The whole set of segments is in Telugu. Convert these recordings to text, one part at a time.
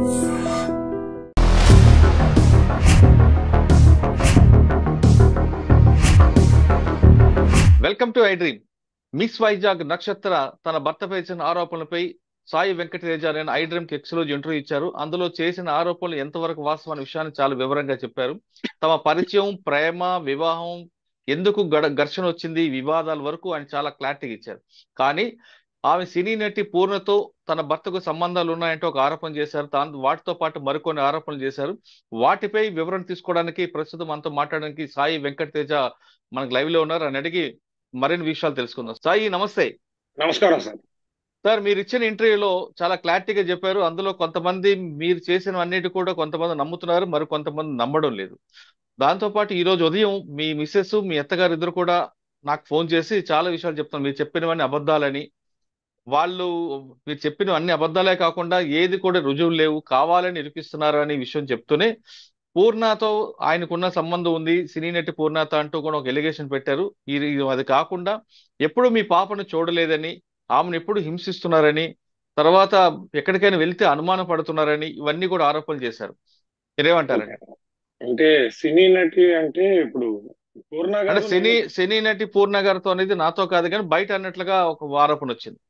Welcome to I dream. Miss Vizag నక్షత్ర తన భర్తపై చేసిన ఆరోపణలపై సాయి వెంకటేజ అనే ఐ డ్రీమ్ కి ఎక్స్క్లూజివ్ ఇంటర్వ్యూ ఇచ్చారు. అందులో చేసిన ఆరోపణలు ఎంతవరకు వాస్తవం అనే విషయాన్ని చాలా వివరంగా చెప్పారు. తమ పరిచయం, ప్రేమ, వివాహం, ఎందుకు ఘర్షణ వచ్చింది, వివాదాల వరకు ఆయన చాలా క్లారిటీగా ఇచ్చారు. కానీ ఆమె సినీ నటి పూర్ణతో తన భర్తకు సంబంధాలు ఉన్నాయంటే ఒక ఆరోపణ చేశారు. వాటితో పాటు మరికొన్ని ఆరోపణలు చేశారు. వాటిపై వివరణ తీసుకోవడానికి ప్రస్తుతం మనతో మాట్లాడడానికి సాయి వెంకటేజ మనకు లైవ్ లో ఉన్నారు. అని అడిగి మరిన్ని విషయాలు తెలుసుకుందాం. సాయి, నమస్తే. నమస్కారం సార్. సార్, మీరు ఇచ్చిన ఇంటర్వ్యూలో చాలా క్లారిటీగా చెప్పారు. అందులో కొంతమంది మీరు చేసిన అన్నిటి కూడా కొంతమంది నమ్ముతున్నారు, మరి కొంతమంది నమ్మడం లేదు. దాంతో పాటు ఈ రోజు ఉదయం మీ మిస్సెస్, మీ అత్తగారు ఇద్దరు కూడా నాకు ఫోన్ చేసి చాలా విషయాలు చెప్తున్నారు. మీరు చెప్పినవన్నీ అబద్ధాలని, వాళ్ళు మీరు చెప్పిన అన్ని అబద్ధాలే కాకుండా ఏది కూడా రుజువులు లేవు, కావాలని నిరూపిస్తున్నారు అనే విషయం చెప్తూనే పూర్ణతో ఆయనకున్న సంబంధం ఉంది, సినీ నటి పూర్ణత అంటూ కూడా ఒక ఎలిగేషన్ పెట్టారు. అది కాకుండా ఎప్పుడు మీ పాపను చూడలేదని, ఆమెను ఎప్పుడు హింసిస్తున్నారని, తర్వాత ఎక్కడికైనా వెళ్తే అనుమానం పడుతున్నారని, ఇవన్నీ కూడా ఆరోపణలు చేశారు. మీరేమంటారండి? అంటే సినీ నటి అంటే ఇప్పుడు పూర్ణ అంటే గారు సినీ నటి పూర్ణ గారితో అనేది నాతో కాదు కానీ బయట అన్నట్లుగా ఒక ఆరోపణ వచ్చింది.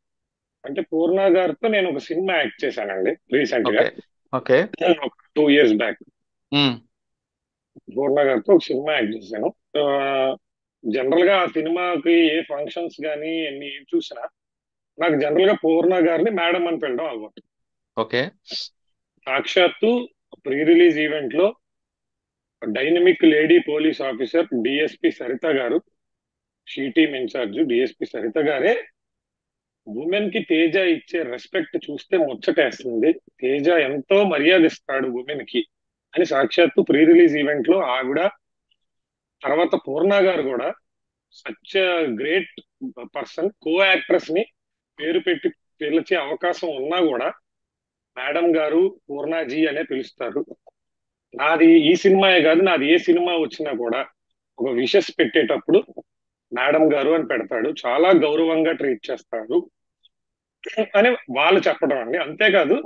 అంటే పూర్ణ గారితో నేను ఒక సినిమా యాక్ట్ చేశానండి రీసెంట్ గా, ఓకే, ఓకే. ఒక 2 years బ్యాక్ పూర్ణ గారితో ఒక సినిమా యాక్ట్ చేశాను. జనరల్ గా ఆ సినిమాకి ఏ ఫంక్షన్స్ కానీ ఎన్ని చూసినా నాకు జనరల్ గా పూర్ణ గారిని మేడం అని పిలవడం అలవాటు. ఓకే. సాక్షాత్తు ప్రీ రిలీజ్ ఈవెంట్ లో dynamic lady police officer DSP Sarita garu, she team incharge DSP Sarita గారే ఉమెన్ కి తేజ ఇచ్చే రెస్పెక్ట్ చూస్తే ముచ్చటేస్తుంది, తేజ ఎంతో మర్యాదిస్తాడు ఉమెన్ కి అని సాక్షాత్తు ప్రీ రిలీజ్ ఈవెంట్ లో ఆవిడ, తర్వాత పూర్ణ గారు కూడా such great person, co actress ని పేరు పెట్టి పిలిచే అవకాశం ఉన్నా కూడా మేడం గారు, పూర్ణాజీ అనే పిలుస్తారు. నాది ఈ సినిమాయే కాదు, నాది ఏ సినిమా వచ్చినా కూడా ఒక విషెస్ పెట్టేటప్పుడు మేడం గారు అని పెడతాడు, చాలా గౌరవంగా ట్రీట్ చేస్తారు అని వాళ్ళు చెప్పడం అండి. అంతేకాదు,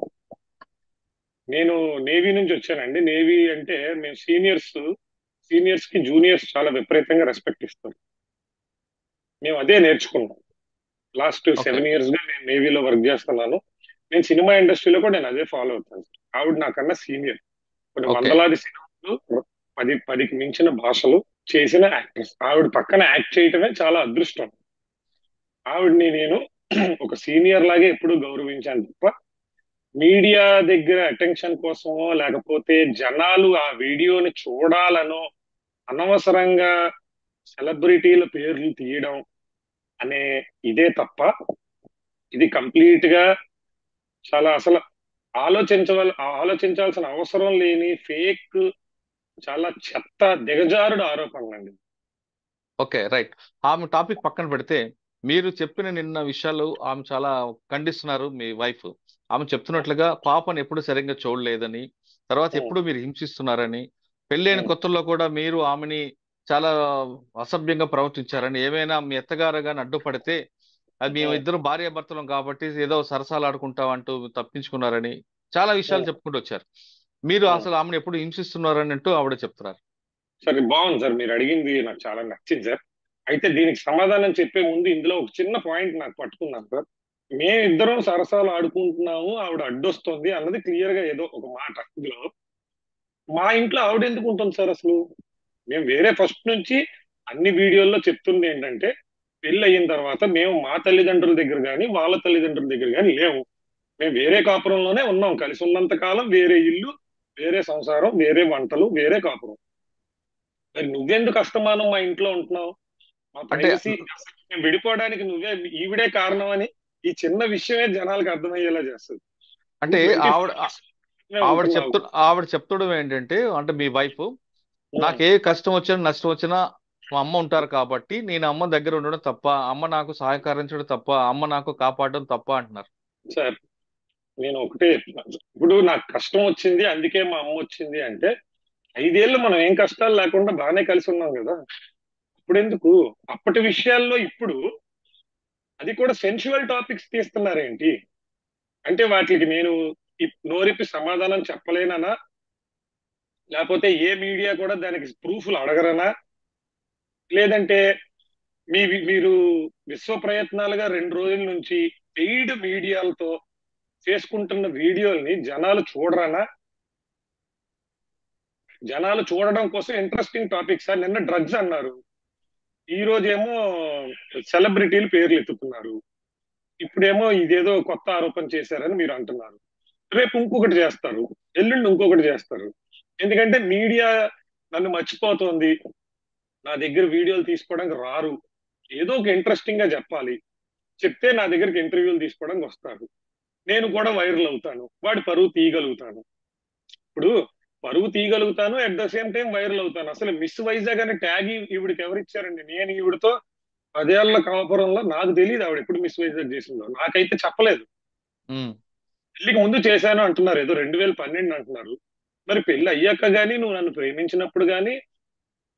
నేను నేవీ నుంచి వచ్చానండి. నేవీ అంటే మేము సీనియర్స్ కి జూనియర్స్ చాలా విపరీతంగా రెస్పెక్ట్ ఇస్తారు. మేము అదే నేర్చుకున్నాం. లాస్ట్ 7 years గా నేను నేవీలో వర్క్ చేస్తున్నాను. నేను సినిమా ఇండస్ట్రీలో కూడా నేను అదే ఫాలో అవుతాను. ఆవిడ నాకన్నా సీనియర్, కొన్ని వందలాది సినిమాలు, 10కి మించిన భాషలు చేసిన యాక్ట్రెస్. ఆవిడ పక్కన యాక్ట్ చేయటమే చాలా అదృష్టం. ఆవిడని నేను ఒక సీనియర్ లాగే ఎప్పుడూ గౌరవించాను తప్ప మీడియా దగ్గర అటెన్షన్ కోసమో లేకపోతే జనాలు ఆ వీడియోని చూడాలనో అనవసరంగా సెలబ్రిటీల పేర్లు తీయడం అనే ఇదే తప్ప, ఇది కంప్లీట్ గా చాలా అసలు ఆలోచించాల్సిన అవసరం లేని ఫేక్, చాలా చెత్త దిగజారుడు ఆరోపణలండి. Okay, right. ఆమె టాపిక్ పక్కన పెడితే మీరు చెప్పిన నిన్న విషయాలు ఆమె చాలా ఖండిస్తున్నారు. మీ వైఫ్ ఆమె చెప్తున్నట్లుగా పాపను ఎప్పుడు సరిగ్గా చూడలేదని, తర్వాత ఎప్పుడు మీరు హింసిస్తున్నారని, పెళ్ళైన కొత్తల్లో కూడా మీరు ఆమెని చాలా అసభ్యంగా ప్రవర్తించారని, ఏమైనా మీ అత్తగారు కానీ అడ్డుపడితే అది మేము ఇద్దరు భార్యాభర్తలం కాబట్టి ఏదో సరసాలు ఆడుకుంటాం అంటూ తప్పించుకున్నారని చాలా విషయాలు చెప్పుకుంటూ వచ్చారు. మీరు అసలు ఆమెను ఎప్పుడు హింసిస్తున్నారని అంటూ ఆవిడ చెప్తున్నారు. సరే, బాగుంది సార్, మీరు అడిగింది నాకు చాలా నచ్చింది సార్. అయితే దీనికి సమాధానం చెప్పే ముందు ఇందులో ఒక చిన్న పాయింట్ నాకు పట్టుకున్నాను సార్. మేమిద్దరం సరసాలు ఆడుకుంటున్నాము, ఆవిడ అడ్డొస్తుంది అన్నది క్లియర్ గా ఏదో ఒక మాట. ఇందులో మా ఇంట్లో ఆవిడ ఎందుకు ఉంటుంది సార్? అసలు మేము వేరే ఫస్ట్ నుంచి అన్ని వీడియోల్లో చెప్తుంది ఏంటంటే, పెళ్లి అయిన తర్వాత మేము మా తల్లిదండ్రుల దగ్గర కానీ వాళ్ళ తల్లిదండ్రుల దగ్గర కానీ లేవు. మేము వేరే కాపురంలోనే ఉన్నాం. కలిసి ఉన్నంత కాలం వేరే ఇల్లు, వేరే సంసారం, వేరే వంటలు, వేరే కాపురం. మరి నువ్వెందుకు అస్తమానం మా ఇంట్లో ఉంటున్నావు? మా ప్రైవసీ, మేము విడిపోవడానికి ఈవిడే కారణం అని ఈ చిన్న విషయమే జనాలకు అర్థమయ్యేలా చేస్తుంది. అంటే ఆవిడ చెప్తడం ఏంటంటే, అంటే మీ వైఫ్, నాకే కష్టం వచ్చినా నష్టం వచ్చినా మా అమ్మ ఉంటారు కాబట్టి నేను అమ్మ దగ్గర ఉండడం తప్ప, అమ్మ నాకు సహకరించడం తప్ప, అమ్మ నాకు కాపాడడం తప్ప అంటున్నారు. సార్, నేను ఒకటే చెప్తున్నాను. ఇప్పుడు నాకు కష్టం వచ్చింది అందుకే మా అమ్మ వచ్చింది అంటే, 5 ఏళ్ళు మనం ఏం కష్టాలు లేకుండా బాగానే కలిసి ఉన్నాం కదా. ఇప్పుడెందుకు అప్పటి విషయాల్లో ఇప్పుడు అది కూడా సెన్షువల్ టాపిక్స్ తీస్తున్నారేంటి? అంటే వాటికి నేను నోరిప్పి సమాధానం చెప్పలేననా, లేకపోతే ఏ మీడియా కూడా దానికి ప్రూఫ్లు అడగరనా, లేదంటే మీరు విశ్వ ప్రయత్నాలుగా 2 రోజుల నుంచి పెయిడ్ మీడియాలతో చేసుకుంటున్న వీడియోల్ని జనాలు చూడరనా? జనాలు చూడడం కోసం ఇంట్రెస్టింగ్ టాపిక్స్. నిన్న డ్రగ్స్ అన్నారు, ఈ రోజేమో సెలబ్రిటీలు పేర్లు ఎత్తుతున్నారు, ఇప్పుడేమో ఇదేదో కొత్త ఆరోపణ చేశారని మీరు అంటున్నారు. రేపు ఇంకొకటి చేస్తారు, ఎల్లుండి ఇంకొకటి చేస్తారు. ఎందుకంటే మీడియా నన్ను మర్చిపోతోంది, నా దగ్గర వీడియోలు తీసుకోవడానికి రారు, ఏదో ఒక ఇంట్రెస్టింగ్ గా చెప్పాలి, చెప్తే నా దగ్గరికి ఇంటర్వ్యూలు తీసుకోవడానికి వస్తారు, నేను కూడా వైరల్ అవుతాను, వాడి పరువు తీయగలుగుతాను. ఇప్పుడు పరువు తీయగలుగుతాను, at the same time viral అవుతాను. అసలు మిస్ వైజాగ్ అనే ట్యాగ్ ఈవిడికి ఎవరు ఇచ్చారండి? నేను ఈవిడతో 10 ఏళ్ల కాపురంలో నాకు తెలియదు ఆవిడ ఎప్పుడు మిస్ వైజాగ్ చేసిందో, నాకైతే చెప్పలేదు. ఉమ్. పెళ్లికి ముందు చేశాను అంటున్నారు, ఏదో 2012 అంటున్నారు. మరి పెళ్లి అయ్యాక గానీ, నువ్వు నన్ను ప్రేమించినప్పుడు గానీ,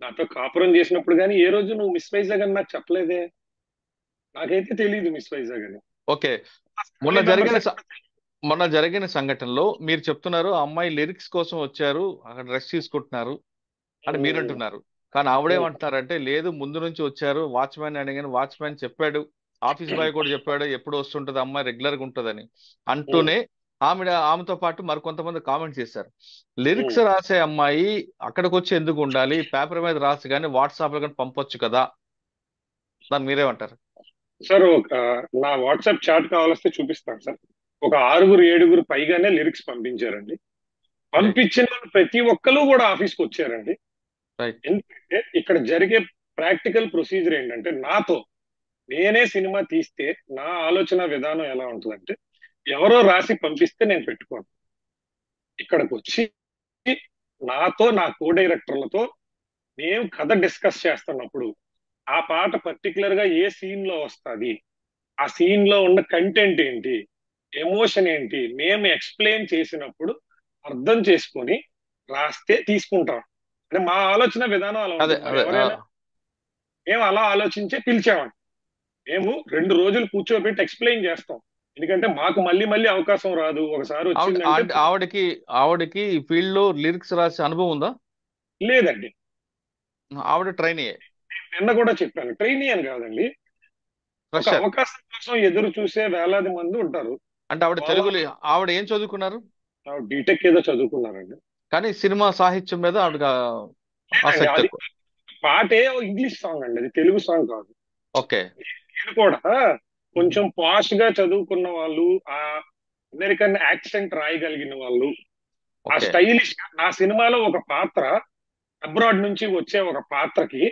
నాతో కాపురం చేసినప్పుడు గానీ ఏ రోజు నువ్వు మిస్ వైజాగ్ అని నాకు చెప్పలేదే. నాకైతే తెలియదు మిస్ వైజాగ్ అని. ఓకే. మొన్న ఫ్యామిలీ జరిగిన మెంబర్స్ స- మొన్న జరిగిన సంఘటనలో మీరు చెప్తున్నారు ఆ అమ్మాయి లిరిక్స్ కోసం వచ్చారు, అక్కడ డ్రెస్ తీసుకుంటున్నారు అని మీరు అంటున్నారు. కానీ ఆవిడేమంటున్నారంటే లేదు, ముందు నుంచి వచ్చారు, వాచ్మెన్ అడిగాను, వాచ్మెన్ చెప్పాడు, ఆఫీస్ బాయ్ కూడా చెప్పాడు ఎప్పుడు వస్తుంటది అమ్మాయి, రెగ్యులర్ గా ఉంటదని అంటూనే ఆమెతో పాటు మరి కొంతమంది కామెంట్ చేశారు. లిరిక్స్ రాసే అమ్మాయి అక్కడికి వచ్చి ఎందుకు ఉండాలి, పేపర్ మీద రాసి కానీ వాట్సాప్ లో కానీ పంపొచ్చు కదా, దాన్ని మీరేమంటారు? సార్, నా వాట్సాప్ చాట్ కావాల్స్తే చూపిస్తాను సార్. ఒక 6-7 పైగానే లిరిక్స్ పంపించారండి. రైట్. పంపించిన వాళ్ళు ప్రతి ఒక్కరు కూడా ఆఫీస్కి వచ్చారండి. రైట్. ఎందుకంటే ఇక్కడ జరిగే ప్రాక్టికల్ ప్రొసీజర్ ఏంటంటే, నేనే సినిమా తీస్తే నా ఆలోచన విధానం ఎలా ఉంటుందంటే, ఎవరో రాసి పంపిస్తే నేను పెట్టుకోను. ఇక్కడికి వచ్చి నాతో, నా కో డైరెక్టర్లతో మేము కథ డిస్కస్ చేస్తున్నప్పుడు, ఆ పాట పర్టికులర్ గా ఏ సీన్ లో వస్తుంది, ఆ సీన్ లో ఉన్న కంటెంట్ ఏంటి, ఎమోషన్ ఏంటి, మేము ఎక్స్ప్లెయిన్ చేసినప్పుడు అర్థం చేసుకొని రాస్తే తీసుకుంటాం. అంటే మా ఆలోచన విధానం అలా అదే ఉంటుంది. మరి అదే ఎవరైనా మేము అలా ఆలోచించే పిలిచామండి. మేము 2 రోజులు కూర్చోబెట్టి ఎక్స్ప్లెయిన్ చేస్తాం. ఎందుకంటే మాకు మళ్ళీ మళ్ళీ అవకాశం రాదు, ఒకసారి వచ్చిందంటే. ఆవిడకి ఈ ఫీల్డ్ లో లిరిక్స్ రాసే అనుభవం ఉందా? లేదండి. ఆవిడ ట్రైనీ, నిన్న కూడా చెప్పాను, ట్రైనీ అని కాదండి, ఒక ఫ్రెషర్. అవకాశం కోసం ఎదురు చూసే వేలాది మంది ఉంటారు. అంటే ఆవిడ వాళ్ళ తెలుగులో, ఆవిడ ఏం చదువుకున్నారు? బీటెక్ ఏదో చదువుకున్నారండి. కానీ సినిమా సాహిత్యం మీద ఆవిడ లేదండి, ఆసక్తి అది ఎక్కువ. పాటే ఇంగ్లీష్ సాంగ్ అండి, అది తెలుగు సాంగ్ కాదు. ఓకే. నేను కూడా కొంచెం పాష్ గా చదువుకున్న వాళ్ళు, ఆ అమెరికన్ యాక్సెంట్ రాయగలిగిన వాళ్ళు, ఆ ఓకే. స్టైలిష్ నా సినిమాలో ఒక పాత్ర, అబ్రాడ్ నుంచి వచ్చే ఒక పాత్రకి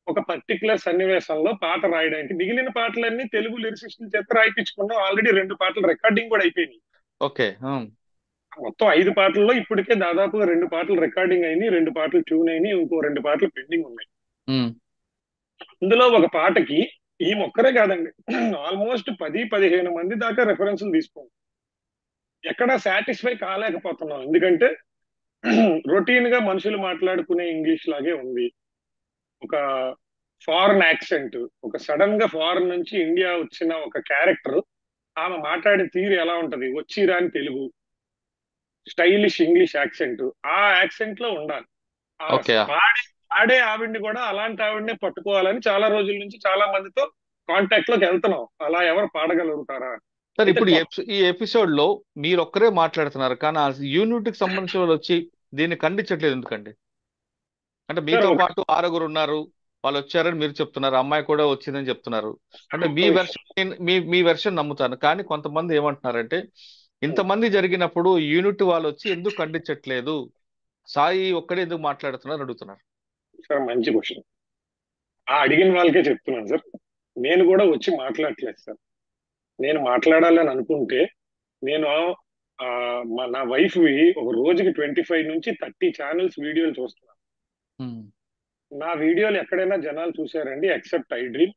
ఒక పర్టికులర్ సన్నివేశంలో పాట రాయడానికి, మిగిలిన పాటలన్నీ తెలుగు లిరిసిస్టుల చేత రాయిపించుకున్నాం. ఆల్రెడీ 2 పాటలు రికార్డింగ్ కూడా అయిపోయినాయి. ఓకే. మొత్తం 5 పాటల్లో ఇప్పటికే దాదాపుగా 2 పాటలు రికార్డింగ్ అయినాయి, 2 పాటలు ట్యూన్ అయినాయి, ఇంకో 2 పాటలు పెండింగ్ ఉన్నాయి. ఉమ్. ఇందులో ఒక పాటకి ఈ మొక్కరే కాదండి, ఆల్మోస్ట్ 10-15 మంది దాకా రెఫరెన్స్లు తీసుకోండి. ఎక్కడా సాటిస్ఫై కాలేకపోతున్నాం. ఎందుకంటే రొటీన్ గా మనుషులు మాట్లాడుకునే ఇంగ్లీష్ లాగే ఉంది. ఒక ఫారెన్ యాక్సెంట్, ఒక సడన్ గా ఫారెన్ నుంచి ఇండియా వచ్చిన ఒక క్యారెక్టర్, ఆమె మాట్లాడే తీరు ఎలా ఉంటది, వచ్చి రాని తెలుగు, స్టైలిష్ ఇంగ్లీష్ యాక్సెంట్, ఆ యాక్సెంట్ లో ఉండాలి. ఆ ఓకే. పాడే పాడే ఆవిడ్ని కూడా అలాంటి ఆవిడనే పట్టుకోవాలని చాలా రోజుల నుంచి చాలా మందితో కాంటాక్ట్ లోకి వెళ్తున్నాం. అలా ఎవరు పాడగలుగుతారా? సార్ అయితే ఇప్పుడు ఈ ఎపిసోడ్ లో మీరు ఒక్కరే మాట్లాడుతున్నారు, కానీ ఆ యూనిట్ కి సంబంధించిన వాళ్ళు వచ్చి దీన్ని ఖండించట్లేదు ఎందుకండి? అంటే సార్, మీతో పాటు 6 ఉన్నారు, వాళ్ళు వచ్చారని మీరు చెప్తున్నారు, అమ్మాయి కూడా వచ్చిందని చెప్తున్నారు. అంటే ఒక్క మీ నిమిషం. వెర్షన్, మీ వెర్షన్ నమ్ముతాను, కానీ కొంతమంది ఏమంటున్నారంటే ఇంతమంది జరిగినప్పుడు యూనిట్ వాళ్ళు వచ్చి ఎందుకు ఖండించట్లేదు, సాయి ఒక్కడే ఎందుకు మాట్లాడుతున్నారు అడుగుతున్నారు. సార్, మంచి క్వశ్చన్. ఆ అడిగిన వాళ్ళకే చెప్తున్నాను సార్, నేను కూడా వచ్చి మాట్లాడట్లేదు సార్. నేను మాట్లాడాలని అనుకుంటే, నేను నా వైఫ్ వి ఒక రోజుకి 25 నుంచి 30 ఛానల్స్ వీడియోలు చూస్తున్నాను. ఉమ్. నా వీడియోలు ఎక్కడైనా జనాలు చూసారండి ఎక్సెప్ట్ ఐ డ్రీమ్?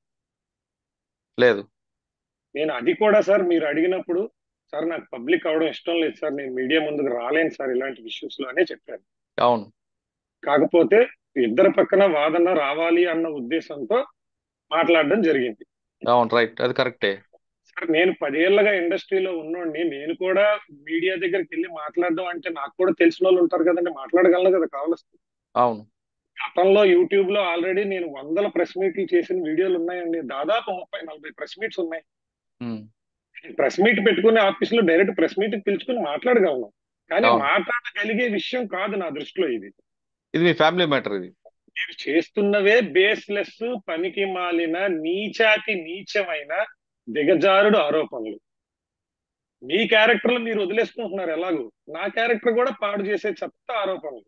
లేదు. నేను అది కూడా సార్ మీరు అడిగినప్పుడు, సార్ నాకు పబ్లిక్ అవడం ఇష్టం లేదు సార్, నేను మీడియా ముందుకు రాలేను సార్ ఇలాంటి ఇష్యూస్ లో అనే చెప్పాను. అవును. కాకపోతే ఇద్దరు పక్కన వాదన రావాలి అన్న ఉద్దేశంతో మాట్లాడడం జరిగింది. అవును. రైట్. అది కరెక్టే. సార్ నేను 10 ఏళ్లుగా ఇండస్ట్రీలో ఉన్నోడిని, నేను కూడా మీడియా దగ్గరికి వెళ్ళి మాట్లాడడం అంటే నాకు కూడా తెలిసిన వాళ్ళు ఉంటారు కదండి, మాట్లాడగలను కదా కావాల్సి. అవును. గతంలో యూట్యూబ్ లో ఆల్రెడీ నేను వందల ప్రెస్ మీట్లు చేసిన వీడియోలు ఉన్నాయండి, దాదాపు 30-40 ప్రెస్ మీట్స్ ఉన్నాయి. ఉమ్, ప్రెస్ మీట్ పెట్టుకుని ఆఫీస్ లో డైరెక్ట్ ప్రెస్ మీట్ పిలుచుకుని మాట్లాడగలను, కానీ అవును. మాట్లాడగలిగే విషయం కాదు నా దృష్టిలో ఇది. ఇది మీ ఫ్యామిలీ మ్యాటర్ ఇది. మీరు చేస్తున్నవే బేస్లెస్, పనికి మాలిన, నీచాతి నీచమైన, దిగజారుడు ఆరోపణలు. మీ క్యారెక్టర్లు మీరు వదిలేసుకుంటున్నారు ఎలాగో, నా క్యారెక్టర్ కూడా పాడు చేసే చెత్త ఆరోపణలు.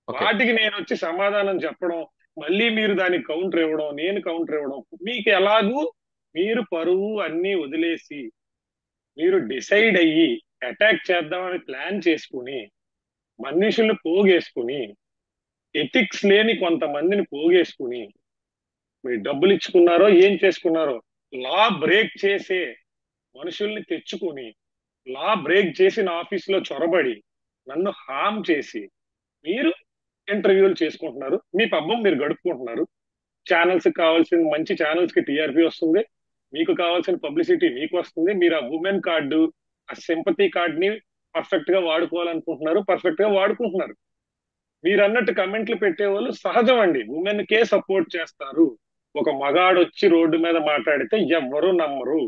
ఓకే. వాటికి నేను వచ్చి సమాధానం చెప్పడం, మళ్ళీ మీరు దానికి కౌంటర్ ఇవ్వడం, నేను కౌంటర్ ఇవ్వడం, మీకు ఎలాగూ మీరు పరువు అన్ని వదిలేసి మీరు డిసైడ్ అయ్యి అటాక్ చేద్దామని ప్లాన్ చేసుకుని మనుషుల్ని పోగేసుకుని ఎథిక్స్ లేని కొంతమందిని పోగేసుకుని మీరు డబ్బులు ఇచ్చుకున్నారో ఏం చేసుకున్నారో, లా బ్రేక్ చేసే మనుషుల్ని తెచ్చుకుని లా బ్రేక్ చేసి నా ఆఫీస్ లో చొరబడి నన్ను హామ్ చేసి మీరు ఇంటర్వ్యూలు చేసుకుంటున్నారు, మీ పబ్బం మీరు గడుపుకుంటున్నారు. ఛానల్స్ కి కావాల్సిన మంచి ఛానల్స్ కి టీఆర్పీ వస్తుంది, మీకు కావాల్సిన పబ్లిసిటీ మీకు వస్తుంది. మీరు ఆ ఉమెన్ కార్డు, ఆ సింపతి కార్డ్ ని పర్ఫెక్ట్ గా వాడుకోవాలనుకుంటున్నారు, పర్ఫెక్ట్ గా వాడుకుంటున్నారు. మీరు అన్నట్టు కమెంట్లు పెట్టేవాళ్ళు సహజం అండి, ఉమెన్ కే సపోర్ట్ చేస్తారు. ఒక మగాడు వచ్చి రోడ్డు మీద మాట్లాడితే ఎవ్వరూ నమ్మరు.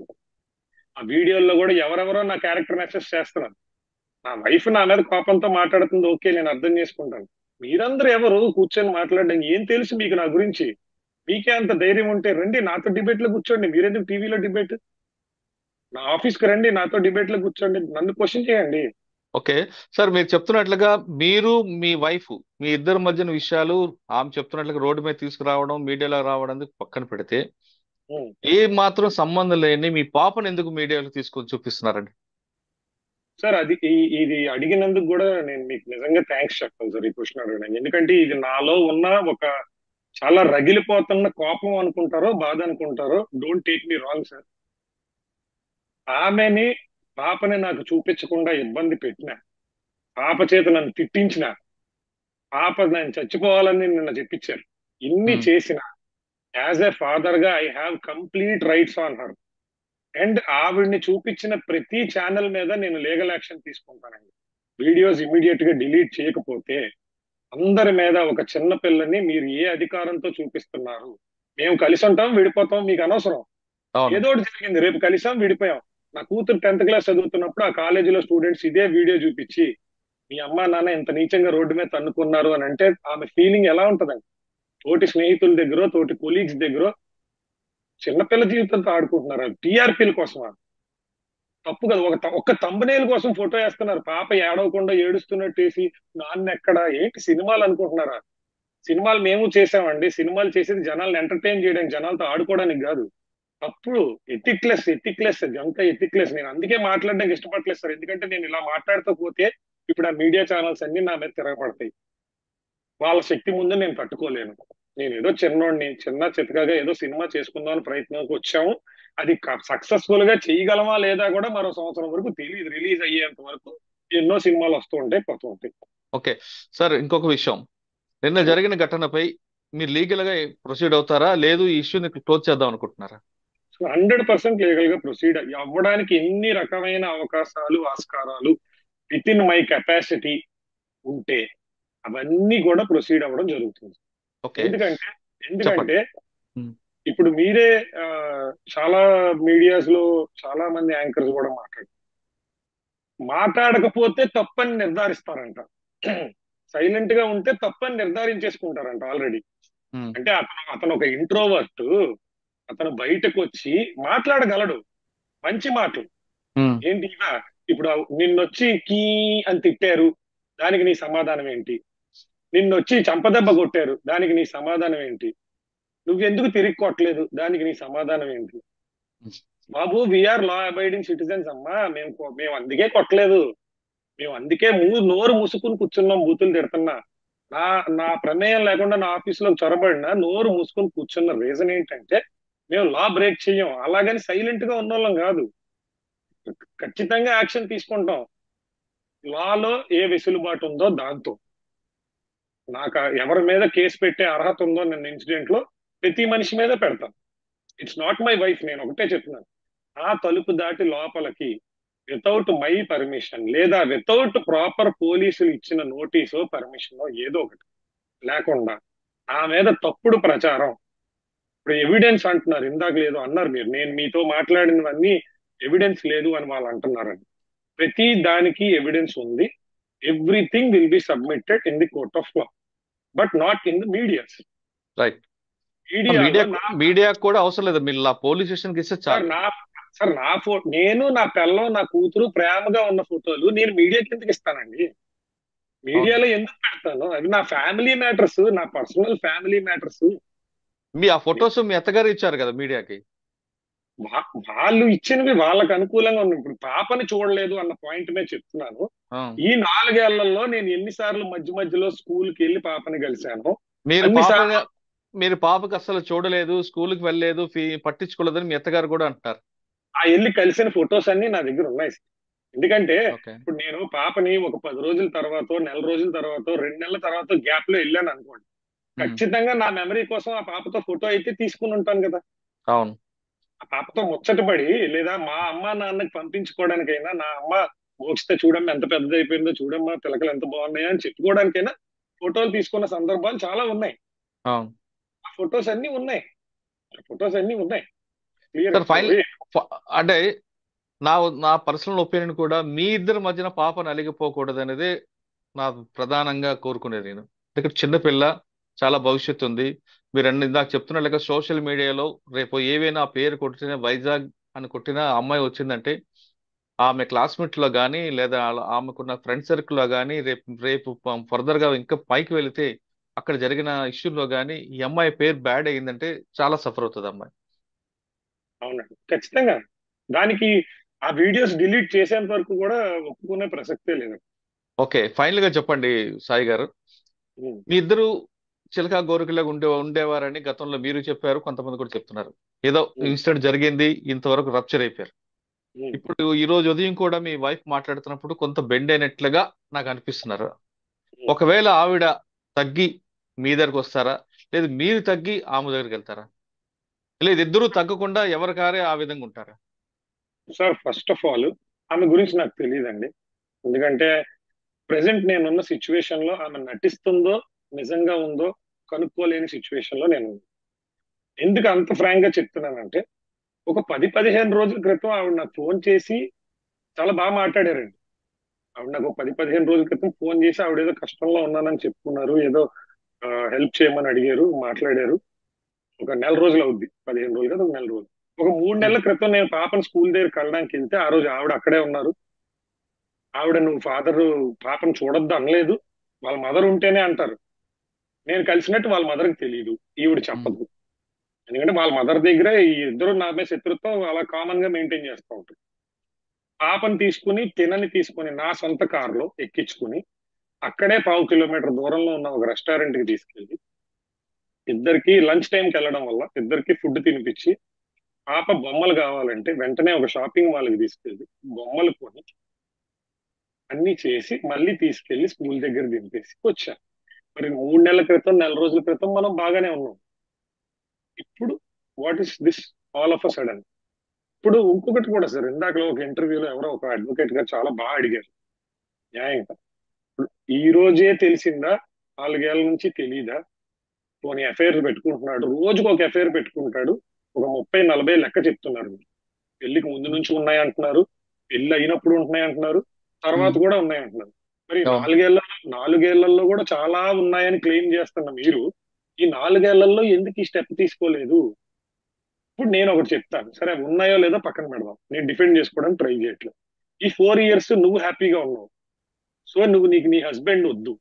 ఆ వీడియోల్లో కూడా ఎవరెవరో నా క్యారెక్టర్ మెసేజ్ చేస్తున్నారు. నా వైఫ్ నా మీద కోపంతో మాట్లాడుతుంది, ఓకే నేను అర్థం చేసుకుంటాను. మీరందరూ ఎవరు కూర్చొని మాట్లాడడం, ఏం తెలుసు మీకు నా గురించి? మీకే అంత ధైర్యం ఉంటే రండి నాతో డిబేట్ లో కూర్చోండి, మీరెందుకు టీవీలో డిబేట్? నా ఆఫీస్ కి రండి, నాతో డిబేట్ లో కూర్చోండి, నన్ను క్వశ్చన్ చేయండి. ఓకే. సార్, మీరు చెప్తున్నట్లుగా మీరు మీ వైఫ్ మీ ఇద్దరి మధ్యన విషయాలు ఆమె చెప్తున్నట్లుగా రోడ్డు మీద తీసుకురావడం, మీడియాలో రావడం పక్కన పెడితే, ఉం. ఏ మాత్రం సంబంధం లేని మీ పాపను ఎందుకు మీడియాలో తీసుకొని చూపిస్తున్నారండి? సార్ అది ఇది అడిగినందుకు కూడా నేను మీకు నిజంగా థ్యాంక్స్ చెప్పాలి సార్, ఈ క్వశ్చన్ అడగడానికి. ఎందుకంటే ఇది నాలో ఉన్న ఒక చాలా రగిలిపోతున్న కోపం అనుకుంటారో బాధ అనుకుంటారో, don't take me wrong sir. ఆమెని, పాపని నాకు చూపించకుండా ఇబ్బంది పెట్టిన, పాప చేత నన్ను తిట్టించిన, పాప నేను చచ్చిపోవాలని నిన్న చెప్పించారు, ఇన్ని ఉమ్, చేసిన, యాజ్ ఎ ఫాదర్ గా I have complete rights on her. And ఆవిడ్ని చూపించిన ప్రతి ఛానల్ మీద నేను లీగల్ యాక్షన్ తీసుకుంటానండి. వీడియోస్ ఇమీడియట్ గా డిలీట్ చేయకపోతే అందరి మీద, ఒక చిన్న పిల్లని మీరు ఏ అధికారంతో చూపిస్తున్నారు? మేము కలిసి ఉంటాం, విడిపోతాం, మీకు అనవసరం. అవును. ఏదో ఒకటి జరిగింది, రేపు కలిసాం విడిపోయాం. నా కూతురు 10th క్లాస్ చదువుతున్నప్పుడు ఆ కాలేజీలో స్టూడెంట్స్ ఇదే వీడియో చూపించి మీ అమ్మా నాన్న ఇంత నీచంగా రోడ్డు మీద తన్నుకున్నారు అని అంటే ఆమె ఫీలింగ్ ఎలా ఉంటదండి? తోటి స్నేహితుల దగ్గర, తోటి కొలీగ్స్ దగ్గర చిన్నపిల్ల జీవితంతో ఆడుకుంటున్నారు, టీఆర్పీల కోసం. తప్పు కదా. ఒక్క తంబనేల్ కోసం ఫోటో వేస్తున్నారు, పాప ఏడవకుండా ఏడుస్తున్నట్టు వేసి, నాన్న ఎక్కడ, ఏంటి సినిమాలు అనుకుంటున్నారా? సినిమాలు మేము చేసామండి, సినిమాలు చేసేది జనాలను ఎంటర్టైన్ చేయడానికి, జనాలతో ఆడుకోవడానికి కాదు. తప్పుడు, ఎథిక్లెస్, ఎథిక్లెస్, అంతా ఎథిక్లెస్. నేను అందుకే మాట్లాడడానికి ఇష్టపడలేదు సార్, ఎందుకంటే నేను ఇలా మాట్లాడుతూ పోతే ఇప్పుడు ఆ మీడియా ఛానల్స్ అన్ని నా మీద తిరగబడతాయి. వాళ్ళ శక్తి ముందు నేను తట్టుకోలేను. నేను ఏదో చిన్నోడిని, చిన్న చితకగా ఏదో సినిమా చేసుకుందామని ప్రయత్నంకి వచ్చాము. అది సక్సెస్ఫుల్ గా చేయగలమా లేదా కూడా మరో సంవత్సరం వరకు తెలియదు. రిలీజ్ అయ్యేంత వరకు ఎన్నో సినిమాలు వస్తూ ఉంటాయి, పోతూ ఉంటాయి. ఓకే. సార్, ఇంకొక విషయం. నిన్న జరిగిన ఘటనపై మీరు లీగల్ గా ప్రొసీడ్ అవుతారా, లేదు ఈ ఇష్యూని క్లోజ్ చేద్దాం అనుకుంటున్నారా? 100% లీగల్ గా ప్రొసీడ్ అవ్వడానికి ఎన్ని రకమైన అవకాశాలు, ఆస్కారాలు విత్ ఇన్ మై కెపాసిటీ ఉంటే అవన్నీ కూడా ప్రొసీడ్ అవ్వడం జరుగుతుంది. ఓకే. ఎందుకంటే చెప్పండి. ఎందుకంటే ఉమ్, ఇప్పుడు మీరే చాలా మీడియాస్ లో చాలా మంది యాంకర్స్ కూడా మాట్లాడకపోతే తప్పని నిర్ధారిస్తారంట. సైలెంట్ గా ఉంటే తప్పని నిర్ధారించేసుకుంటారంట ఆల్రెడీ. ఉమ్, అంటే అతను ఒక ఇంట్రోవర్ట్, అతను బయటకు వచ్చి మాట్లాడగలడు మంచి మాటలు. ఉమ్, ఏంటి ఇక, ఇప్పుడు నిన్నొచ్చి కీ అని తిట్టారు, దానికి నీ సమాధానం ఏంటి? నిన్నొచ్చి చంపదెబ్బ కొట్టారు, దానికి నీ సమాధానం ఏంటి? నువ్వెందుకు తిరిగి కొట్టలేదు, దానికి నీ సమాధానం ఏంటి? ఉమ్. బాబు, వీఆర్ లా అబైడింగ్ సిటిజన్స్ అమ్మా, మేము అందుకే కొట్టలేదు, మేము అందుకే నోరు మూసుకుని కూర్చున్నాం, బూతులు తిడుతున్నా. నా నా ప్రమేయం లేకుండా నా ఆఫీస్ లో చొరబడినా నోరు మూసుకుని కూర్చున్న రీజన్ ఏంటంటే మేము లా బ్రేక్ చెయ్యం, అలాగని సైలెంట్ గా ఉన్నోళ్ళం కాదు, ఖచ్చితంగా యాక్షన్ తీసుకుంటాం. లాలో ఏ వెసులుబాటు ఉందో దాంతో. నాకు ఎవరి మీద కేసు పెట్టే అర్హత ఉందో నిన్న ఇన్సిడెంట్ లో ప్రతి మనిషి మీద పెడతాను. ఇట్స్ నాట్ మై వైఫ్, నేను ఒకటే చెప్తున్నాను. ఆ తలుపు దాటి లోపలికి వితౌట్ మై పర్మిషన్ లేదా వితౌట్ ప్రాపర్ పోలీసులు ఇచ్చిన నోటీసో పర్మిషనో ఏదో ఒకటి లేకుండా నా మీద తప్పుడు ప్రచారం, ఇప్పుడు ఎవిడెన్స్ అంటున్నారు, ఇందాక లేదు అన్నారు మీరు, నేను మీతో మాట్లాడినవన్నీ ఎవిడెన్స్ లేదు అని వాళ్ళు అంటున్నారని. ప్రతి దానికి ఎవిడెన్స్ ఉంది. Everything will be submitted in the court of law, but not in the medias. Right. మీడియాలో మీడియా కూడా అవసరం లేదు, మీరు పోలీస్ స్టేషన్ కి ఇస్తే సార్ చాలు. నా నేను నా పిల్లం నా కూతురు ప్రేమగా ఉన్న ఫోటోలు నేను మీడియా కిందకి ఇస్తానండి? అవును. మీడియాలో ఎందుకు పెడతాను? అవి నా ఫ్యామిలీ మ్యాటర్స్, నా పర్సనల్ ఫ్యామిలీ మ్యాటర్స్. ఆ ఫొటోస్ మీ అత్తగారు ఇచ్చారు కదా మీడియాకి. వాళ్ళు ఇచ్చినవి వాళ్ళకి అనుకూలంగా ఉంది. ఇప్పుడు పాపని చూడలేదు అన్న పాయింట్ మీద చెప్తున్నాను. ఈ 4 ఏళ్లలో నేను ఎన్నిసార్లు మధ్య మధ్యలో స్కూల్కి వెళ్ళి పాపని కలిశాను. మీరు అన్నిసార్లు మీరు పాపకి అసలు చూడలేదు, స్కూల్కి వెళ్ళలేదు, పట్టించుకోలేదని మీ అత్తగారు కూడా అంటారు. ఆ వెళ్ళి కలిసిన ఫొటోస్ అన్ని నా దగ్గర ఉన్నాయి. ఎందుకంటే ఓకే. ఇప్పుడు నేను పాపని ఒక 10 రోజుల తర్వాత, నెల రోజుల తర్వాత, 2 నెలల తర్వాత గ్యాప్ లో వెళ్ళాను అనుకోండి, ఖచ్చితంగా నా మెమరీ కోసం ఆ పాపతో ఫోటో అయితే తీసుకుని ఉంటాను కదా. అవును. ఆ పాపతో ముచ్చటపడి లేదా మా అమ్మ నాన్నకి పంపించుకోవడానికైనా, నా అమ్మ మోక్షిత చూడమ్మా ఎంత పెద్దదైపోయిందో, చూడమ్మా పిలకలు ఎంత బాగున్నాయో అని చెప్పుకోవడానికైనా ఫోటోలు తీసుకున్న సందర్భాలు చాలా ఉన్నాయి. అవును ఆ ఫొటోస్ అన్ని ఉన్నాయి. ఫొటోస్ అన్ని ఉన్నాయి క్లియర్. సార్. అంటే నా నా పర్సనల్ ఒపీనియన్ కూడా, మీ ఇద్దరి మధ్యన పాప నలిగిపోకూడదు అనేది నా ప్రధానంగా కోరుకునేది. నేను ఇక్కడ చిన్నపిల్ల, చాలా భవిష్యత్తు ఉంది. మీరు ఇందాక చెప్తున్నట్లుగా సోషల్ మీడియాలో రేపు ఏవైనా పేరు కొట్టిన, వైజాగ్ అని కొట్టిన అమ్మాయి వచ్చిందంటే, ఆమె క్లాస్మేట్ లో కానీ లేదా ఆమెకున్న ఫ్రెండ్ సర్కిల్ లో కానీ రేపు రేపు ఫర్దర్ గా ఇంకా పైకి వెళితే అక్కడ జరిగిన ఇష్యూలో కానీ ఈ అమ్మాయి పేరు బ్యాడ్ అయ్యిందంటే చాలా సఫర్ అవుతుంది అమ్మాయి. అవునండి, ఖచ్చితంగా. దానికి ఆ వీడియోస్ డిలీట్ చేసేంత వరకు కూడా ఒప్పుకునే ప్రసక్తే లేదు. ఓకే, ఫైనల్ గా చెప్పండి సాయి గారు. ఉమ్, మీ ఇద్దరు చిలకా గోరికలాగా ఉండేవారని గతంలో మీరు చెప్పారు, కొంతమంది కూడా చెప్తున్నారు. ఏదో ఉమ్, ఇన్సిడెంట్ జరిగింది, ఇంతవరకు రప్చర్ అయిపోయారు. ఉమ్, ఇప్పుడు ఈ రోజు ఉదయం కూడా మీ వైఫ్ మాట్లాడుతున్నప్పుడు కొంత బెండ్ అయినట్లుగా నాకు అనిపిస్తున్నారు. ఉమ్. ఒకవేళ ఆవిడ తగ్గి మీ దగ్గరకు వస్తారా, లేదు మీరు తగ్గి ఆమె దగ్గరికి వెళ్తారా, లేదు ఇద్దరూ తగ్గకుండా ఎవరికారే ఆ విధంగా ఉంటారా? సార్ ఫస్ట్ ఆఫ్ ఆల్ ఆమె గురించి నాకు తెలియదండి. ఎందుకంటే ప్రెసెంట్ నేనున్న సిచ్యువేషన్ లో ఆమె నటిస్తుందో నిజంగా ఉందో కనుక్కోలేని సిచ్యువేషన్ లో నేను ఉన్నాను. ఎందుకు అంత ఫ్రాంక్ గా చెప్తున్నానంటే, ఒక 10-15 రోజుల క్రితం ఆవిడ నాకు ఫోన్ చేసి చాలా బాగా మాట్లాడారండి. ఆవిడ నాకు ఒక 10-15 రోజుల క్రితం ఫోన్ చేసి ఆవిడ ఏదో కష్టంలో ఉన్నానని చెప్పుకున్నారు, ఏదో హెల్ప్ చేయమని అడిగారు, మాట్లాడారు. ఒక నెల రోజులు అవుద్ది, 15 రోజులు కదా, ఒక నెల రోజులు. ఒక 3 నెలల క్రితం నేను పాపను స్కూల్ దగ్గరికి వెళ్ళడానికి వెళ్తే ఆ రోజు ఆవిడ అక్కడే ఉన్నారు. ఆవిడ నువ్వు ఫాదర్ పాపను చూడొద్దు అనలేదు, వాళ్ళ మదర్ ఉంటేనే అంటారు. నేను కలిసినట్టు వాళ్ళ మదర్కి తెలియదు, ఈవిడ ఉమ్. చెప్పదు. ఎందుకంటే వాళ్ళ మదర్ దగ్గర ఈ ఇద్దరు నా మీద శత్రుత్వం అలా కామన్ గా మెయింటైన్ చేస్తూ ఉంటారు. పాపను తీసుకుని తినని తీసుకుని నా సొంత కారులో ఎక్కించుకుని అక్కడే 1/2 కిలోమీటర్ దూరంలో ఉన్న ఒక రెస్టారెంట్ కి తీసుకెళ్లి ఇద్దరికి లంచ్ టైంకి వెళ్ళడం వల్ల ఇద్దరికి ఫుడ్ తినిపించి, పాప బొమ్మలు కావాలంటే వెంటనే ఒక షాపింగ్ మాల్ కి తీసుకెళ్లి బొమ్మలు కొని అన్ని చేసి మళ్ళీ తీసుకెళ్లి స్కూల్ దగ్గర దింపేసి వచ్చాను. మరి 3 నెలల క్రితం, నెల రోజుల క్రితం మనం బాగానే ఉన్నాం. ఇప్పుడు what is this all of a sudden? ఇప్పుడు ఇంకొకటి కూడా సార్, ఇందాకలో ఒక ఇంటర్వ్యూలో ఎవరో ఒక అడ్వకేట్ గారు చాలా బాగా అడిగారు న్యాయంగా. ఇప్పుడు ఈ రోజే తెలిసిందా, 4 ఏళ్ల నుంచి తెలీదా? పోనీ ఎఫ్ఐఆర్ పెట్టుకుంటున్నాడు, రోజుకు ఒక ఎఫ్ఐఆర్ పెట్టుకుంటాడు, ఒక 30-40 లెక్క చెప్తున్నారు. పెళ్లికి ముందు నుంచి ఉన్నాయి అంటున్నారు, పెళ్లి అయినప్పుడు ఉంటున్నాయి అంటున్నారు, తర్వాత ఉమ్. కూడా ఉన్నాయి అంటున్నారు. మరి అవును. 4 ఏళ్లలో కూడా చాలా ఉన్నాయని క్లెయిమ్ చేస్తున్న మీరు ఈ 4 ఏళ్లలో ఎందుకు ఈ స్టెప్ తీసుకోలేదు? ఇప్పుడు నేను ఒకటి చెప్తాను, సరే ఉన్నాయో లేదో పక్కన పెడదాం, నేను డిఫెండ్ చేసుకోవడానికి ట్రై చేయట్లేదు. ఈ 4 ఇయర్స్ నువ్వు హ్యాపీగా ఉన్నావు, సో నీకు నీ హస్బెండ్ వద్దు,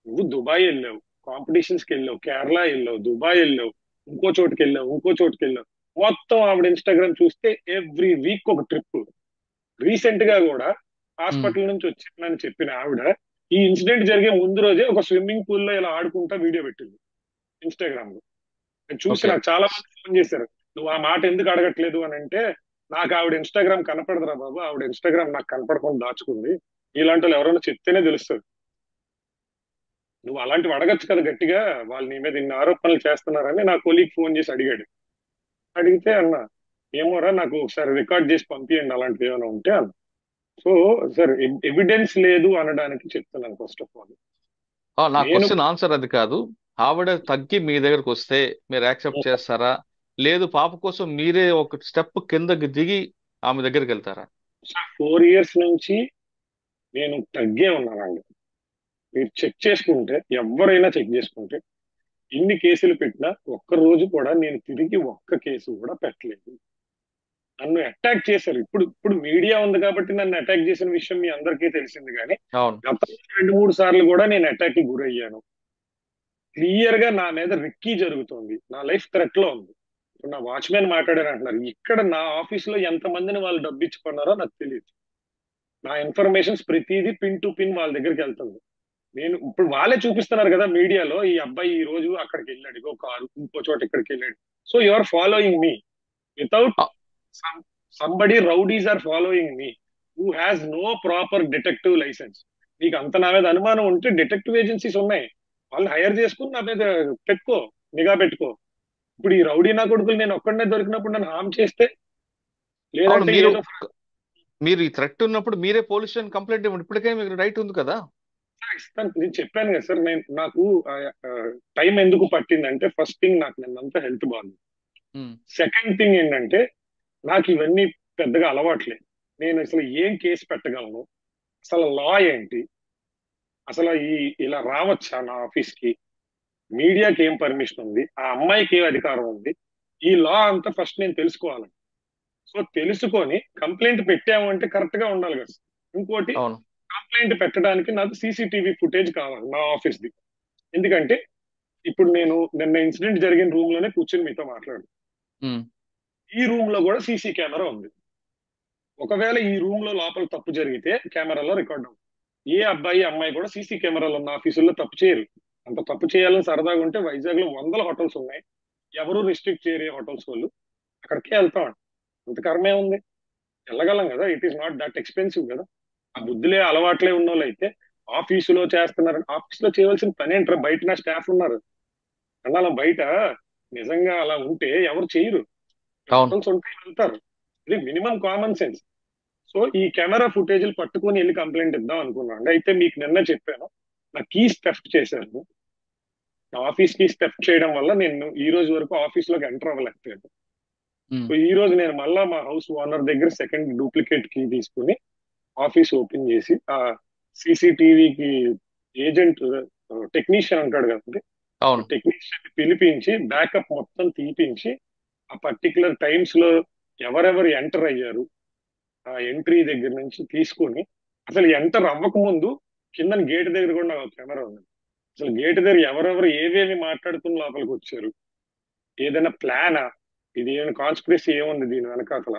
నువ్వు దుబాయ్ వెళ్ళావు, కాంపిటీషన్స్ కి వెళ్ళావు, కేరళ వెళ్ళావు, దుబాయ్ వెళ్ళావు, ఇంకో చోటుకి వెళ్ళావు, ఇంకో చోటుకి వెళ్ళావు. మొత్తం ఆవిడ ఇన్స్టాగ్రామ్ చూస్తే ఎవ్రీ వీక్ ఒక ట్రిప్. రీసెంట్ గా కూడా ఉమ్. హాస్పిటల్ నుంచి వచ్చిందని చెప్పిన ఆవిడ ఈ ఇన్సిడెంట్ జరిగే ముందు రోజే ఒక స్విమ్మింగ్ పూల్ లో ఇలా ఆడుకుంటా వీడియో పెట్టింది ఇన్స్టాగ్రామ్ లో. నేను చూసి ఓకే. నాకు చాలా మంది ఫోన్ చేశారు, నువ్వు ఆ మాట ఎందుకు అడగట్లేదు అని. అంటే నాకు ఆవిడ ఇన్స్టాగ్రామ్ కనపడదురా బాబు, ఆవిడ ఇన్స్టాగ్రామ్ నాకు కనపడకుండా దాచుకుంది, ఇలాంటి వాళ్ళు ఎవరైనా చెప్తేనే తెలుస్తుంది. నువ్వు అలాంటివి అడగచ్చు కదా గట్టిగా, వాళ్ళు నీ మీద ఇన్ని ఆరోపణలు చేస్తున్నారని నా కొలీగ్ ఫోన్ చేసి అడిగాడు. అడిగితే అన్నా ఏమోరా నాకు ఒకసారి రికార్డ్ చేసి పంపియండి అలాంటివి ఏమైనా ఉంటే అన్న. సో సార్ ఎవిడెన్స్ లేదు అనడానికి చెప్తున్నాను ఫస్ట్ ఆఫ్ ఆల్. నా నేను క్వశ్చన్ ఆన్సర్ అది కాదు. ఆవిడ తగ్గి మీ దగ్గరకు వస్తే మీరు యాక్సెప్ట్ చేస్తారా? లేదు పాప కోసం మీరే ఒక స్టెప్ కిందకి దిగి ఆమె దగ్గరికి వెళ్తారా? 4 years నుంచి నేను తగ్గే ఉన్నానండి. మీరు చెక్ చేసుకుంటే, ఎవరైనా చెక్ చేసుకుంటే, ఇన్ని కేసులు పెట్టినా ఒక్క రోజు కూడా నేను తిరిగి ఒక్క కేసు కూడా పెట్టలేదు. నన్ను అటాక్ చేశారు. ఇప్పుడు ఇప్పుడు మీడియా ఉంది కాబట్టి నన్ను అటాక్ చేసిన విషయం మీ అందరికీ తెలిసింది. కానీ అవును. గత 2-3 సార్లు కూడా నేను అటాక్ కి గురయ్యాను. క్లియర్ గా నా మీద రిక్కీ జరుగుతుంది. నా లైఫ్ థ్రెట్ లో ఉంది. ఇప్పుడు నా వాచ్మెన్ మాట్లాడారు అంటున్నారు. ఇక్కడ నా ఆఫీస్ లో ఎంత మందిని వాళ్ళు డబ్బు ఇచ్చుకున్నారో నాకు తెలియదు. నా ఇన్ఫర్మేషన్స్ ప్రతిదీ పిన్ టు పిన్ వాళ్ళ దగ్గరికి వెళ్తుంది. నేను ఇప్పుడు వాళ్ళే చూపిస్తున్నారు కదా మీడియాలో, ఈ అబ్బాయి ఈ రోజు అక్కడికి వెళ్ళాడు, ఇగో కారు, ఇంకో చోట ఇక్కడికి వెళ్ళాడు. So you are following me without uh, somebody. Rowdies are following me who has no proper detective licence. నీకు అంత నా మీద అనుమానం ఉంటే డిటెక్టివ్ ఏజెన్సీస్ ఉన్నాయి, వాళ్ళు హైర్ చేసుకుని నా మీద పెట్టుకో, నిఘా పెట్టుకో. ఇప్పుడు ఈ రౌడీ నా కొడుకులు నేను ఒక్కడనే దొరికినప్పుడు నన్ను హామ్ చేస్తే, అవును. లేదంటే మీరు ఏదో మీరు ఈ థ్రెట్ ఉన్నప్పుడు మీరే పోలీస్ స్టేషన్ కంప్లైంట్ ఇవ్వండి. ఇప్పటికే మీకు రైట్ ఉంది కదా. ఇస్తాను. నేను చెప్పాను కదా సార్, నాకు టైం ఎందుకు పట్టిందంటే, ఫస్ట్ థింగ్ నాకు నిన్నంతా హెల్త్ బాగుంది. ఉమ్, సెకండ్ థింగ్ ఏంటంటే నాకు ఇవన్నీ పెద్దగా అలవాట్లేదు. నేను అసలు ఏం కేసు పెట్టగలను, అసలు లా ఏంటి, అసలు ఇలా రావచ్చా నా ఆఫీస్ కి, మీడియాకి ఏం పర్మిషన్ ఉంది, ఆ అమ్మాయికి ఏం అధికారం ఉంది, ఈ లా అంతా ఫస్ట్ నేను తెలుసుకోవాలి. సో తెలుసుకొని కంప్లైంట్ పెట్టాము అంటే కరెక్ట్ గా ఉండాలి కదా. ఇంకోటి, అవును. కంప్లైంట్ పెట్టడానికి నాకు సీసీటీవీ ఫుటేజ్ కావాలి నా ఆఫీస్ ది. ఎందుకంటే ఇప్పుడు నేను నిన్న ఇన్సిడెంట్ జరిగిన రూమ్ లోనే కూర్చొని మీతో మాట్లాడు, ఉమ్, ఈ రూమ్ లో కూడా సీసీ కెమెరా ఉంది. ఒకవేళ ఈ రూమ్ లో లోపల తప్పు జరిగితే కెమెరాలో రికార్డ్ అవుతుంది. ఏ అబ్బాయి అమ్మాయి కూడా సీసీ కెమెరాలు ఉన్న ఆఫీసుల్లో తప్పు చేయరు. అంత తప్పు చేయాలని సరదాగా ఉంటే వైజాగ్ లో వందల హోటల్స్ ఉన్నాయి, ఎవరు రిస్ట్రిక్ట్ చేయరు హోటల్స్ వాళ్ళు, అక్కడికే వెళ్తామండి. అంత కర్మే ఉంది, వెళ్ళగలం కదా. It is not that expensive కదా. ఆ బుద్ధులే అలవాట్లే ఉన్న వాళ్ళు అయితే ఆఫీసులో చేస్తున్నారు. ఆఫీసులో చేయవలసిన పని ఏంటారు, బయట నా స్టాఫ్ ఉన్నారు అలా బయట. నిజంగా అలా ఉంటే ఎవరు చేయరు, అవును. హోటల్స్ ఉంటే వెళ్తారు. ఇది మినిమం కామన్ సెన్స్. సో ఈ కెమెరా ఫుటేజ్లు పట్టుకొని వెళ్ళి కంప్లైంట్ ఇద్దాం అనుకున్నాను. అయితే మీకు నిన్న చెప్పాను, నా కీస్ థెఫ్ట్ చేశారు. నా ఆఫీస్ కీస్ థెఫ్ట్ చేయడం వల్ల నేను ఈ రోజు వరకు ఆఫీస్ లోకి ఎంటర్ అవ్వలేకపోయాను. ఉమ్, సో ఈ రోజు నేను మళ్ళా మా హౌస్ ఓనర్ దగ్గర సెకండ్ డూప్లికేట్ కీ తీసుకుని ఆఫీస్ ఓపెన్ చేసి, ఆ సీసీటీవీకి ఏజెంట్ టెక్నీషియన్ ఉంటాడు కదండి, అవును. టెక్నీషియన్ పిలిపించి బ్యాకప్ మొత్తం తీపించి, ఆ పర్టికులర్ టైమ్స్ లో ఎవరెవరు ఎంటర్ అయ్యారు, ఆ ఎంట్రీ దగ్గర నుంచి తీసుకొని, అసలు ఎంటర్ అవ్వక ముందు కింద గేట్ దగ్గర కూడా నాకు కెమెరా ఉంది. అసలు గేట్ దగ్గర ఎవరెవరు ఏవేమి మాట్లాడుకుని లోపలికి వచ్చారు, ఏదైనా ప్లానా, ఇది ఏమైనా కాన్స్పిరసీ ఏముంది దీని వెనకాతల,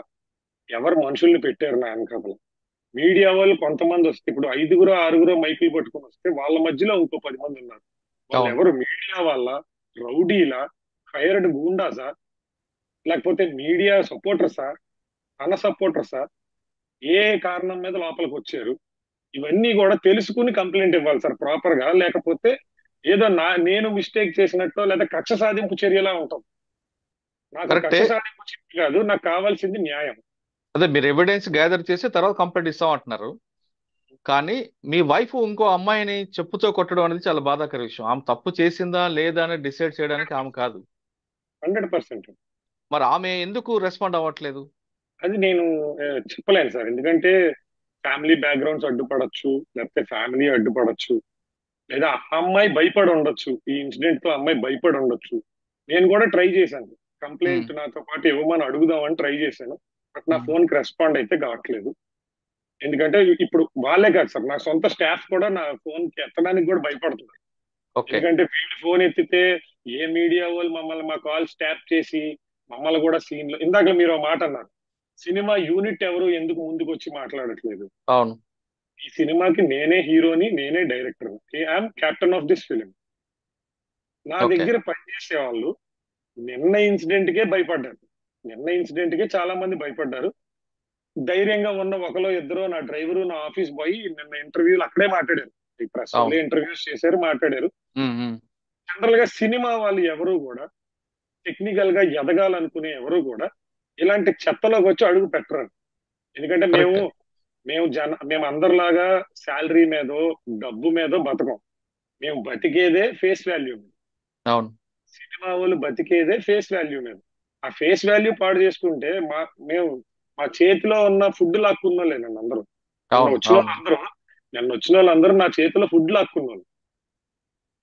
ఎవరు మనుషుల్ని పెట్టారు నా వెనకాతల. మీడియా వాళ్ళు కొంతమంది వస్తే, ఇప్పుడు 5-6 మైకులు పట్టుకొని వస్తే వాళ్ళ మధ్యలో ఇంకో 10 మంది ఉన్నారు. వాళ్ళు అవును. ఎవరు, మీడియా వాళ్ళ, రౌడీలా, హైర్డ్ గూండాసా, లేకపోతే మీడియా సపోర్టర్సా, అన్న సపోర్టర్సా, ఏ కారణం మీద లోపలికి వచ్చారు, ఇవన్నీ కూడా తెలుసుకుని కంప్లైంట్ ఇవ్వాలి సార్ ప్రాపర్ గా. లేకపోతే ఏదో నేను మిస్టేక్ చేసినట్టు లేదా కక్ష సాధింపు చర్యలా ఉంటాం. నాకు కక్ష కరెక్టే. సాధింపు చర్య కాదు, నాకు కావాల్సింది న్యాయం. అదే మీరు ఎవిడెన్స్ గ్యాదర్ చేసి తర్వాత కంప్లైంట్ ఇస్తాం అంటున్నారు. కానీ మీ వైఫ్ ఇంకో అమ్మాయిని చెప్పుతో కొట్టడం అనేది చాలా బాధాకర విషయం. ఆమె తప్పు చేసిందా లేదా అని డిసైడ్ చేయడానికి ఆమె కాదు. 100%. మరి ఆమె ఎందుకు రెస్పాండ్ అవ్వట్లేదు? అది నేను చెప్పలేను సార్. ఎందుకంటే ఫ్యామిలీ బ్యాక్గ్రౌండ్స్ అడ్డుపడచ్చు, లేకపోతే ఫ్యామిలీ అడ్డుపడచ్చు, లేదా ఆ అమ్మాయి భయపడి ఉండొచ్చు, ఈ ఇన్సిడెంట్ తో అమ్మాయి భయపడి ఉండొచ్చు. నేను కూడా ట్రై చేశాను, ఉమ్, కంప్లైంట్ నాతో పాటు ఇవ్వమని అడుగుదామని ట్రై చేశాను. బట్ నా ఉమ్, ఫోన్ కి రెస్పాండ్ అయితే కావట్లేదు. ఎందుకంటే ఇప్పుడు వాళ్ళే కాదు సార్, నా సొంత స్టాఫ్ కూడా నా ఫోన్ కి ఎత్తడానికి కూడా భయపడుతున్నారు. ఓకే. ఎందుకంటే వీళ్ళు ఫోన్ ఎత్తితే ఏ మీడియా వాళ్ళు మమ్మల్ని మా కాల్ స్టాప్ చేసి మమ్మల్ని కూడా సీన్ లో, ఇందాక మీరు ఒక మాట అన్నారు, సినిమా యూనిట్ ఎవరు ఎందుకు ముందుకు వచ్చి మాట్లాడట్లేదు. అవును. ఈ సినిమాకి నేనే హీరోని, నేనే director, I'm captain of this film. నా ఓకే. దగ్గర పనిచేసే వాళ్ళు నిన్న ఇన్సిడెంట్ కే భయపడ్డారు. నిన్న ఇన్సిడెంట్ కే చాలా మంది భయపడ్డారు. ధైర్యంగా ఉన్న ఒకలో ఇద్దరు, నా డ్రైవరు, నా ఆఫీస్ బాయ్ నిన్న ఇంటర్వ్యూలు అక్కడే మాట్లాడారు. ఈ ప్రెస్ అవును. వాళ్ళే ఇంటర్వ్యూస్ చేశారు, మాట్లాడారు. ఉమ్, ఉమ్, జనరల్ గా సినిమా వాళ్ళు ఎవరు కూడా టెక్నికల్ గా ఎదగాలనుకునే ఎవరు కూడా ఇలాంటి చెత్తలోకి వచ్చి అడుగు పెట్టరు. ఎందుకంటే మేము కరెక్ట్. మేము మేము అందరిలాగా శాలరీ మీదో డబ్బు మీదో బతకం. మేము బతికేదే ఫేస్ వాల్యూ మీద. అవును, సినిమా వాళ్ళు బతికేదే ఫేస్ వాల్యూ మీద. ఆ ఫేస్ వాల్యూ పాడు చేసుకుంటే మేము మా చేతిలో ఉన్న ఫుడ్ లాక్కున్నోళ్ళే నన్ను అందరూ. నిన్న అవును, వచ్చిన అవును. వాళ్ళందరూ నిన్న వచ్చిన వాళ్ళందరూ నా చేతిలో ఫుడ్ లాక్కున్నోళ్ళు.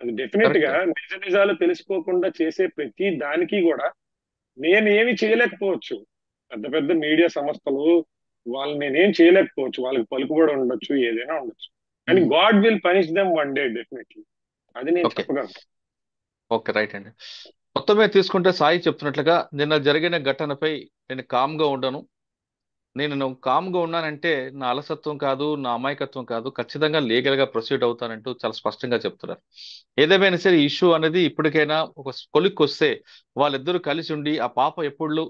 అది డెఫినెట్ గా కరెక్ట్. నిజ నిజాలు తెలుసుకోకుండా చేసే ప్రతి దానికి కూడా నేను ఏమి చేయలేకపోవచ్చు. పెద్ద పెద్ద మీడియా సంస్థలు వాళ్ళు నేనేం చేయలేకపోవచ్చు. వాళ్ళకి పలుకుబడి ఉండొచ్చు, ఏదైనా ఉండొచ్చు. కానీ God will punish them one day definitely. అది నేను ఓకే. చెప్పగలను. ఓకే, రైట్ అండి. మొత్తం మీద తీసుకుంటే సాయి చెప్తున్నట్లుగా నిన్న జరిగిన ఘటనపై నేను కామ్గా ఉండను. నేను కామ్గా ఉన్నానంటే నా అలసత్వం కాదు, నా అమాయకత్వం కాదు, ఖచ్చితంగా లీగల్ గా ప్రొసీడ్ అవుతానంటూ చాలా స్పష్టంగా చెప్తున్నారు. ఏదేమైనా సరే ఇష్యూ అనేది ఇప్పటికైనా ఒక కొలిక్కి వస్తే వాళ్ళిద్దరూ కలిసి ఉండి ఆ పాప ఎప్పుడు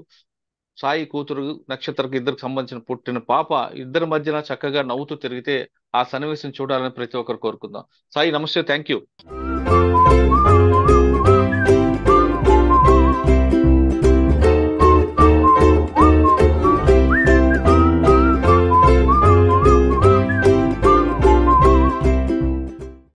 సాయి కూతురు నక్షత్రకి ఇద్దరికి సంబంధించిన పుట్టిన పాప ఇద్దరి మధ్యన చక్కగా నవ్వుతూ తిరిగితే ఆ సన్నివేశం చూడాలని ప్రతి ఒక్కరు కోరుకుందాం. సాయి, నమస్తే, థ్యాంక్ యూ.